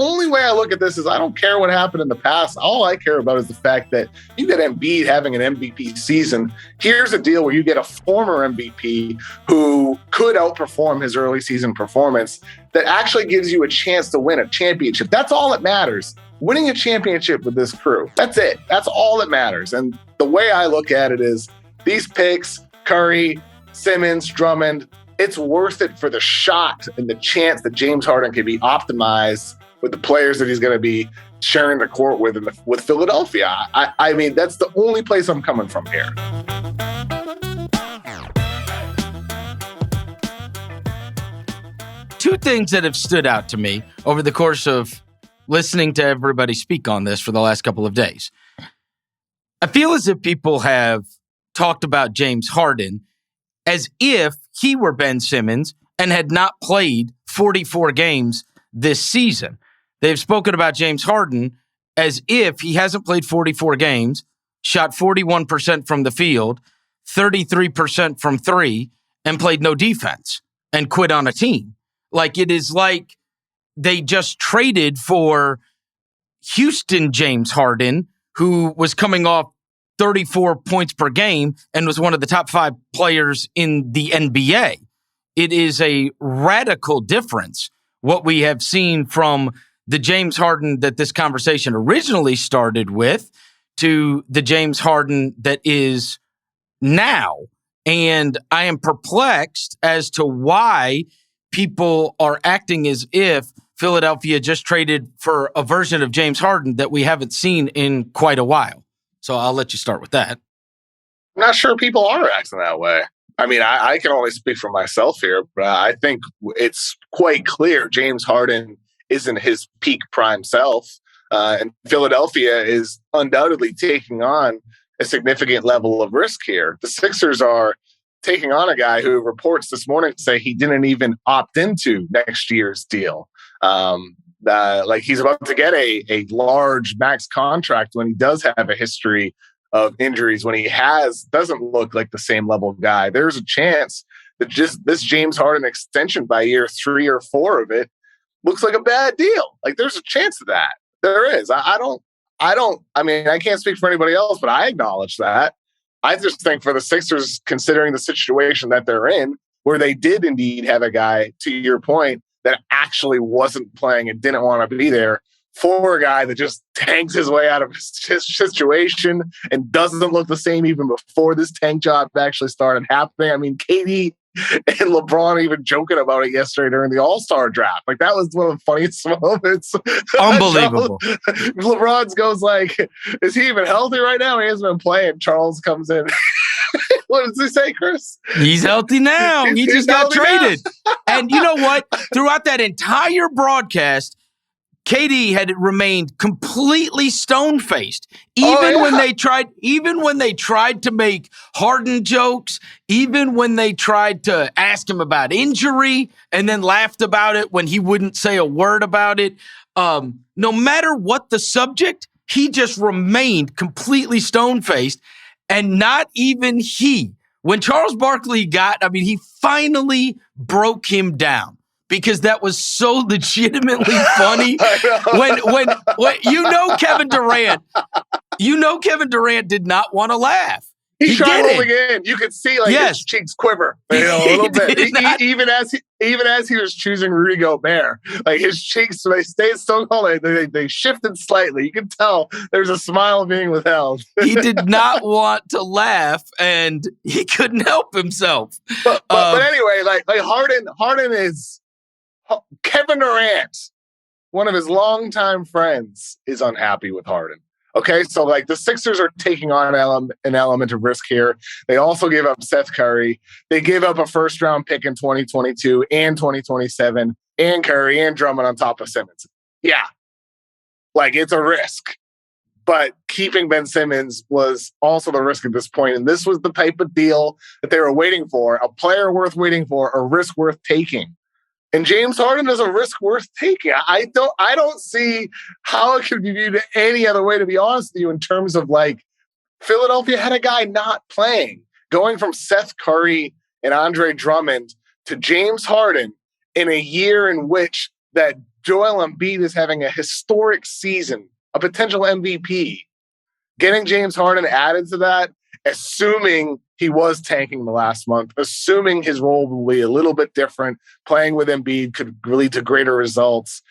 only way I look at this is I don't care what happened in the past. All I care about is the fact that you get Embiid having an MVP season. Here's a deal where you get a former MVP who could outperform his early season performance that actually gives you a chance to win a championship. That's all that matters. Winning a championship with this crew. That's it. That's all that matters. And the way I look at it is these picks, Curry, Simmons, Drummond, it's worth it for the shot and the chance that James Harden can be optimized with the players that he's going to be sharing the court with Philadelphia. I mean, that's the only place I'm coming from here. Two things that have stood out to me over the course of listening to everybody speak on this for the last couple of days. I feel as if people have talked about James Harden as if he were Ben Simmons and had not played 44 games this season. They've spoken about James Harden as if he hasn't played 44 games, shot 41% from the field, 33% from three, and played no defense and quit on a team. Like, it is like they just traded for Houston James Harden, who was coming off 34 points per game and was one of the top 5 players in the NBA. It is a radical difference what we have seen from the James Harden that this conversation originally started with to the James Harden that is now. And I am perplexed as to why people are acting as if Philadelphia just traded for a version of James Harden that we haven't seen in quite a while. So I'll let you start with that. I'm not sure people are acting that way. I mean, I can only speak for myself here, but I think it's quite clear James Harden isn't his peak prime self. And Philadelphia is undoubtedly taking on a significant level of risk here. The Sixers are taking on a guy who reports this morning to say he didn't even opt into next year's deal. Like he's about to get a large max contract when he does have a history of injuries, when he doesn't look like the same level guy. There's a chance that just this James Harden extension by year 3 or 4 of it looks like a bad deal. Like there's a chance of that. There is. I mean, I can't speak for anybody else, but I acknowledge that. I just think for the Sixers, considering the situation that they're in, where they did indeed have a guy, to your point, that actually wasn't playing and didn't want to be there, for a guy that just tanks his way out of his situation and doesn't look the same even before this tank job actually started happening. I mean, KD and LeBron even joking about it yesterday during the All-Star draft. Like, that was one of the funniest moments. Unbelievable. LeBron goes like, is he even healthy right now? He hasn't been playing. Charles comes in. What does he say, Chris? He's healthy now. He just got traded. And you know what? Throughout that entire broadcast, KD had remained completely stone-faced. Even when they tried to make Harden jokes, even when they tried to ask him about injury and then laughed about it when he wouldn't say a word about it. No matter what the subject, he just remained completely stone-faced. And not even he. When Charles Barkley he finally broke him down. Because that was so legitimately funny. when Kevin Durant did not want to laugh. He tried rolling in. You could see his cheeks quiver a little bit. Even as he was choosing Rudy Gobert, like his cheeks, they stayed so cold. They shifted slightly. You could tell there's a smile being withheld. He did not want to laugh, and he couldn't help himself. But anyway, like Harden is Kevin Durant, one of his longtime friends, is unhappy with Harden. Okay, so like the Sixers are taking on an element of risk here. They also gave up Seth Curry. They gave up a first-round pick in 2022 and 2027, and Curry and Drummond on top of Simmons. Yeah, like it's a risk. But keeping Ben Simmons was also the risk at this point, and this was the type of deal that they were waiting for, a player worth waiting for, a risk worth taking. And James Harden is a risk worth taking. I don't see how it could be viewed any other way, to be honest with you, in terms of like Philadelphia had a guy not playing, going from Seth Curry and Andre Drummond to James Harden in a year in which that Joel Embiid is having a historic season, a potential MVP. Getting James Harden added to that, assuming he was tanking the last month, assuming his role will be a little bit different, playing with Embiid could lead to greater results.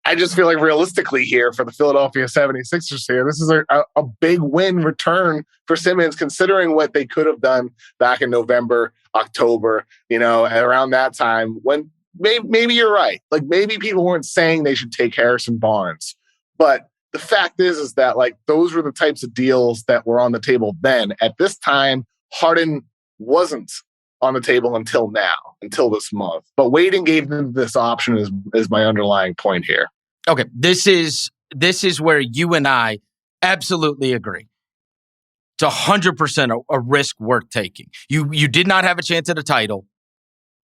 I just feel like realistically here for the Philadelphia 76ers here, this is a big win return for Simmons, considering what they could have done back in November, October, around that time when maybe you're right. Like maybe people weren't saying they should take Harrison Barnes, but the fact is that like those were the types of deals that were on the table then. At this time, Harden wasn't on the table until now, until this month. But waiting gave them this option is my underlying point here. Okay, this is where you and I absolutely agree. It's 100% a risk worth taking. You did not have a chance at a title,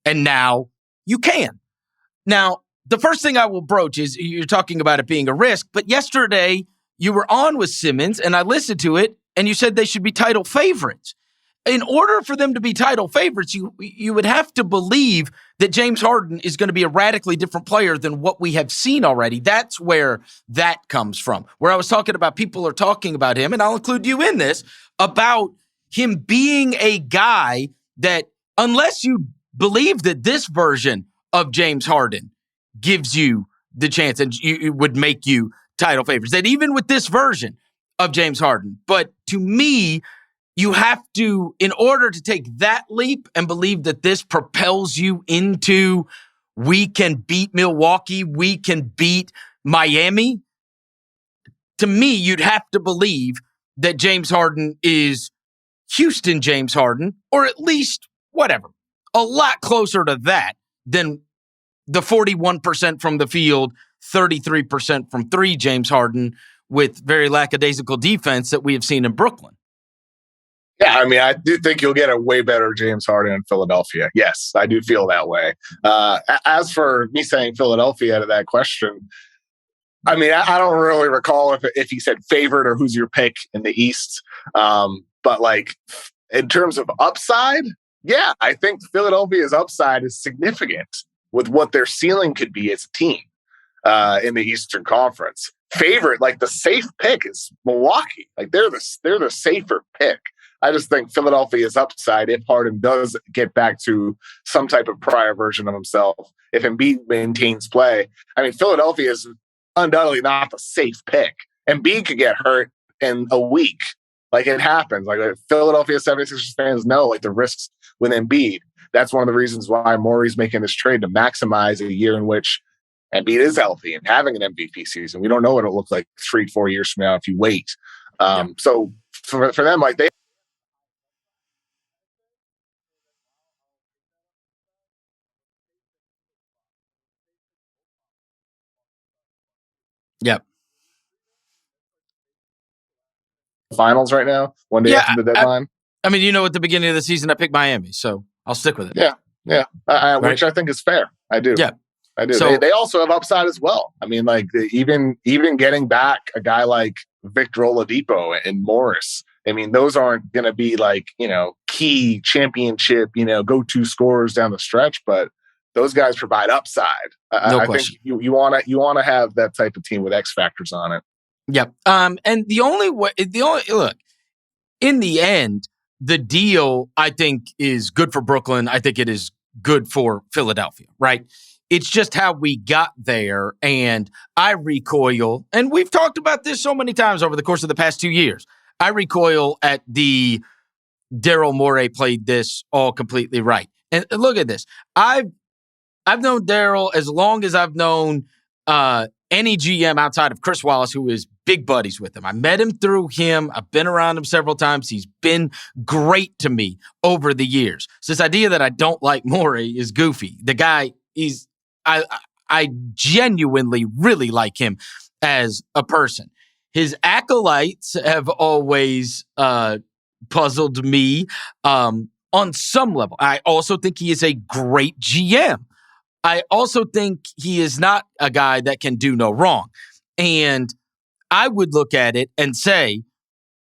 and now you can. Now, the first thing I will broach is you're talking about it being a risk, but yesterday you were on with Simmons, and I listened to it, and you said they should be title favorites. In order for them to be title favorites, you would have to believe that James Harden is going to be a radically different player than what we have seen already. That's where that comes from. Where I was talking about people are talking about him, and I'll include you in this, about him being a guy that unless you believe that this version of James Harden gives you the chance and it would make you title favorites, that even with this version of James Harden, but to me, you have to, in order to take that leap and believe that this propels you into we can beat Milwaukee, we can beat Miami, to me, you'd have to believe that James Harden is Houston James Harden, or at least whatever, a lot closer to that than the 41% from the field, 33% from three James Harden with very lackadaisical defense that we have seen in Brooklyn. Yeah, I mean, I do think you'll get a way better James Harden in Philadelphia. Yes, I do feel that way. As for me saying Philadelphia to that question, I mean, I don't really recall if he said favorite or who's your pick in the East. But like in terms of upside, yeah, I think Philadelphia's upside is significant with what their ceiling could be as a team in the Eastern Conference. Favorite, like the safe pick is Milwaukee. Like they're the safer pick. I just think Philadelphia's upside, if Harden does get back to some type of prior version of himself, if Embiid maintains play, I mean, Philadelphia is undoubtedly not the safe pick. Embiid could get hurt in a week. Like it happens. Like Philadelphia 76ers fans know like the risks with Embiid. That's one of the reasons why Morey's making this trade to maximize a year in which Embiid is healthy and having an MVP season. We don't know what it'll look like 3-4 years from now if you wait. So for them, like they. Yep. Finals right now, one day after the deadline. I mean, at the beginning of the season, I picked Miami, so I'll stick with it. Yeah. Right? Which I think is fair. I do. Yeah. I do. So, they also have upside as well. I mean, like even getting back a guy like Victor Oladipo and Morris. I mean, those aren't going to be like, key championship, go-to scorers down the stretch, but those guys provide upside. I think you want to have that type of team with X factors on it. Yep. And look, in the end, the deal I think is good for Brooklyn. I think it is good for Philadelphia, right? It's just how we got there. And I recoil, and we've talked about this so many times over the course of the past 2 years. I recoil at the Daryl Morey played this all completely right. And look at this. I've known Daryl as long as I've known any GM outside of Chris Wallace, who is big buddies with him. I met him through him. I've been around him several times. He's been great to me over the years. So this idea that I don't like Morey is goofy. The guy, I genuinely really like him as a person. His acolytes have always puzzled me on some level. I also think he is a great GM. I also think he is not a guy that can do no wrong. And I would look at it and say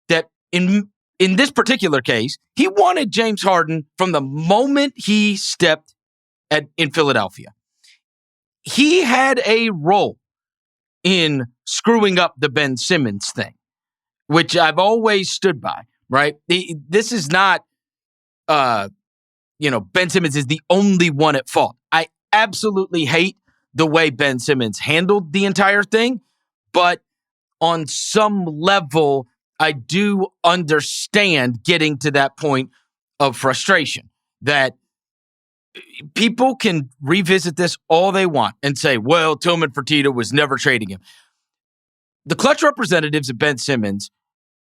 that in this particular case, he wanted James Harden from the moment he stepped in Philadelphia. he had a role in screwing up the Ben Simmons thing, which I've always stood by, right? This is not, Ben Simmons is the only one at fault. I absolutely hate the way Ben Simmons handled the entire thing, but on some level, I do understand getting to that point of frustration that people can revisit this all they want and say, well, Tillman Fertitta was never trading him. The clutch representatives of Ben Simmons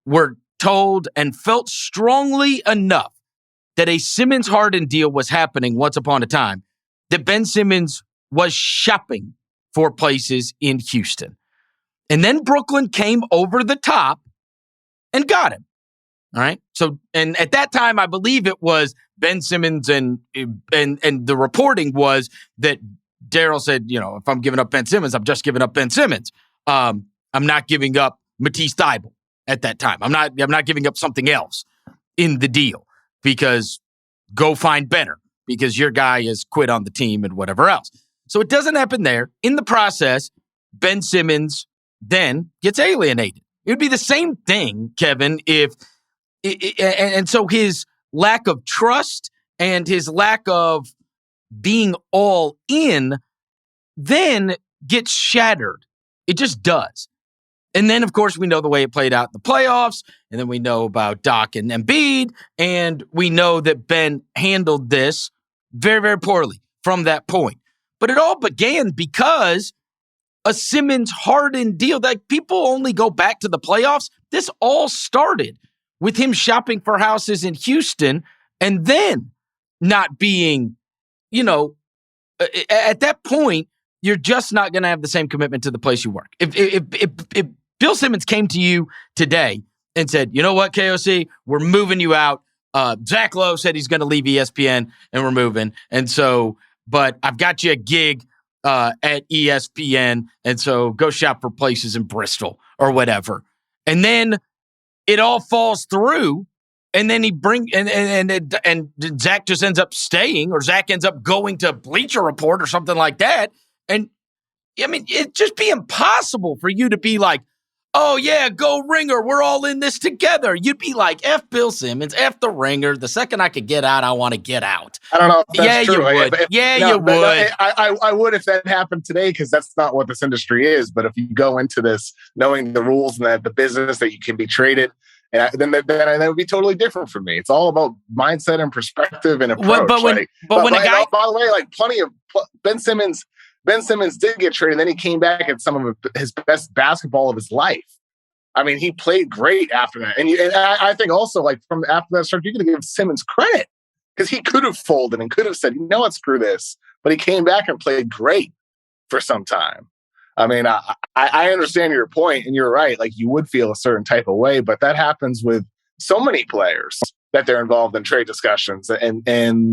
were told and felt strongly enough that a Simmons-Harden deal was happening once upon a time that Ben Simmons was shopping for places in Houston. And then Brooklyn came over the top and got him. All right. So, and at that time, I believe it was Ben Simmons and the reporting was that Daryl said, if I'm giving up Ben Simmons, I'm just giving up Ben Simmons. I'm not giving up Matisse Thybulle at that time. I'm not giving up something else in the deal because go find better because your guy has quit on the team and whatever else. So it doesn't happen there. In the process, Ben Simmons then gets alienated. It would be the same thing, Kevin, and so his lack of trust and his lack of being all in then gets shattered. It just does. And then, of course, we know the way it played out in the playoffs, and then we know about Doc and Embiid, and we know that Ben handled this very, very poorly from that point. But it all began because a Simmons-Harden deal, like people only go back to the playoffs. This all started with him shopping for houses in Houston and then not being, at that point, you're just not going to have the same commitment to the place you work. If Bill Simmons came to you today and said, you know what, KOC, we're moving you out. Zach Lowe said he's going to leave ESPN and we're moving. And so, but I've got you a gig at ESPN. And so go shop for places in Bristol or whatever. And then it all falls through. And then and Zach just ends up staying, or Zach ends up going to Bleacher Report or something like that. And I mean, it'd just be impossible for you to be like, oh yeah, go Ringer, we're all in this together. You'd be like, F Bill Simmons, F the Ringer. The second I could get out, I want to get out. I don't know if that's true. You would. You would. I would if that happened today, because that's not what this industry is. But if you go into this knowing the rules and that the business that you can be traded, then that would be totally different for me. It's all about mindset and perspective and approach. But when a guy, by the way, like plenty of Ben Simmons did get traded, and then he came back at some of his best basketball of his life. I mean, he played great after that. And I think also, like, from after that start, you're going to give Simmons credit, because he could have folded and could have said, you know what, screw this. But he came back and played great for some time. I mean, I understand your point, and you're right. Like, you would feel a certain type of way, but that happens with so many players that they're involved in trade discussions, and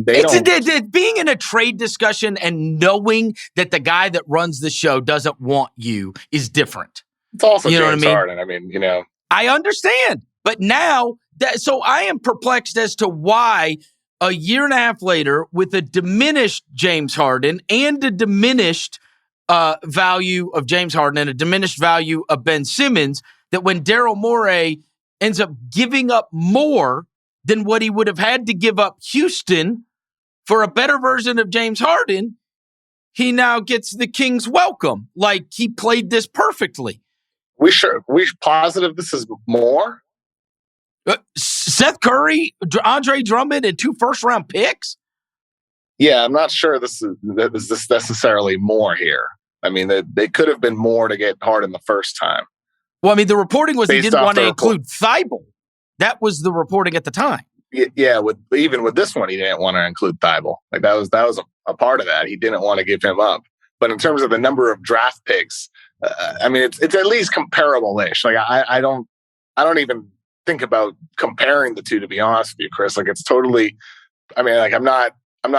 they don't. Being in a trade discussion and knowing that the guy that runs the show doesn't want you is different. It's also James Harden. I mean, I understand, but now so I am perplexed as to why a year and a half later, with a diminished James Harden and a diminished value of James Harden and a diminished value of Ben Simmons, that when Daryl Morey ends up giving up more than what he would have had to give up Houston for a better version of James Harden, he now gets the King's welcome. Like, he played this perfectly. We positive this is more? Seth Curry, Andre Drummond, and 2 first-round picks? Yeah, I'm not sure this is necessarily more here. I mean, they could have been more to get Harden the first time. Well, I mean, the reporting was he didn't want to include Thybulle. That was the reporting at the time. Yeah, even with this one, he didn't want to include Thybulle. Like, that was a part of that. He didn't want to give him up. But in terms of the number of draft picks, I mean, it's at least comparable-ish. Like, I don't even think about comparing the two, to be honest with you, Chris. Like, it's totally. I mean, like, I'm not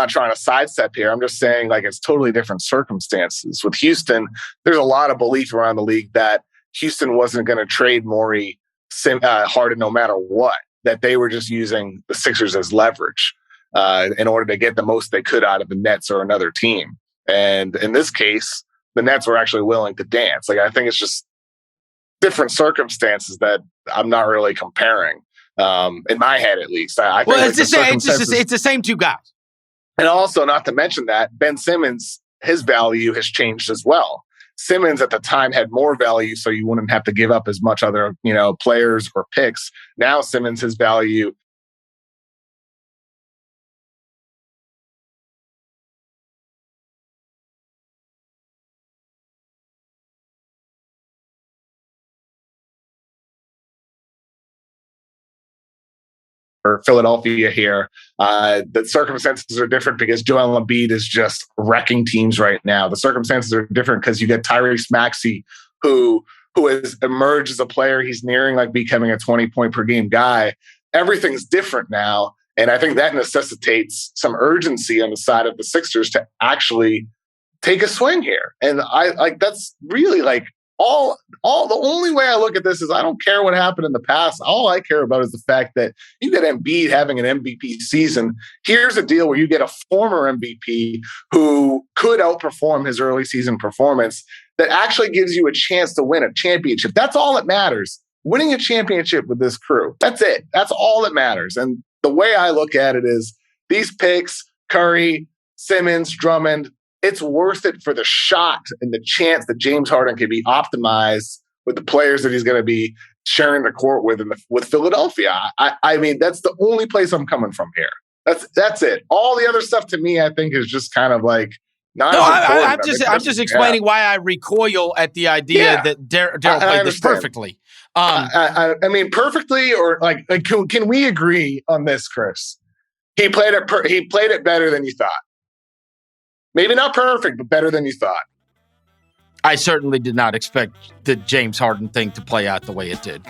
trying to sidestep here. I'm just saying, like, it's totally different circumstances. With Houston, there's a lot of belief around the league that Houston wasn't going to trade Morey, Harden, no matter what. That they were just using the Sixers as leverage in order to get the most they could out of the Nets or another team. And in this case, the Nets were actually willing to dance. Like, I think it's just different circumstances that I'm not really comparing, in my head at least. I think it's the same two guys. And also, not to mention that Ben Simmons, his value has changed as well. Simmons at the time had more value, so you wouldn't have to give up as much other, players or picks. Now Simmons, his value for Philadelphia here. The circumstances are different because Joel Embiid is just wrecking teams right now. The circumstances are different because you get Tyrese Maxey, who has emerged as a player. He's nearing like becoming a 20-point per game guy. Everything's different now. And I think that necessitates some urgency on the side of the Sixers to actually take a swing here. And that's really like all the only way I look at this is I don't care what happened in the past. All I care about is the fact that you get Embiid having an MVP season. Here's a deal where you get a former MVP who could outperform his early season performance that actually gives you a chance to win a championship. That's all that matters. Winning a championship with this crew. That's it. That's all that matters. And the way I look at it is these picks, Curry, Simmons, Drummond, it's worth it for the shot and the chance that James Harden can be optimized with the players that he's going to be sharing the court with with Philadelphia. I mean, that's the only place I'm coming from here. That's it. All the other stuff to me, I think, is just kind of like not. No, I'm just explaining why I recoil at the idea that Daryl played this perfectly. I mean, perfectly, or like can we agree on this, Chris? He played it better than you thought. Maybe not perfect, but better than you thought. I certainly did not expect the James Harden thing to play out the way it did.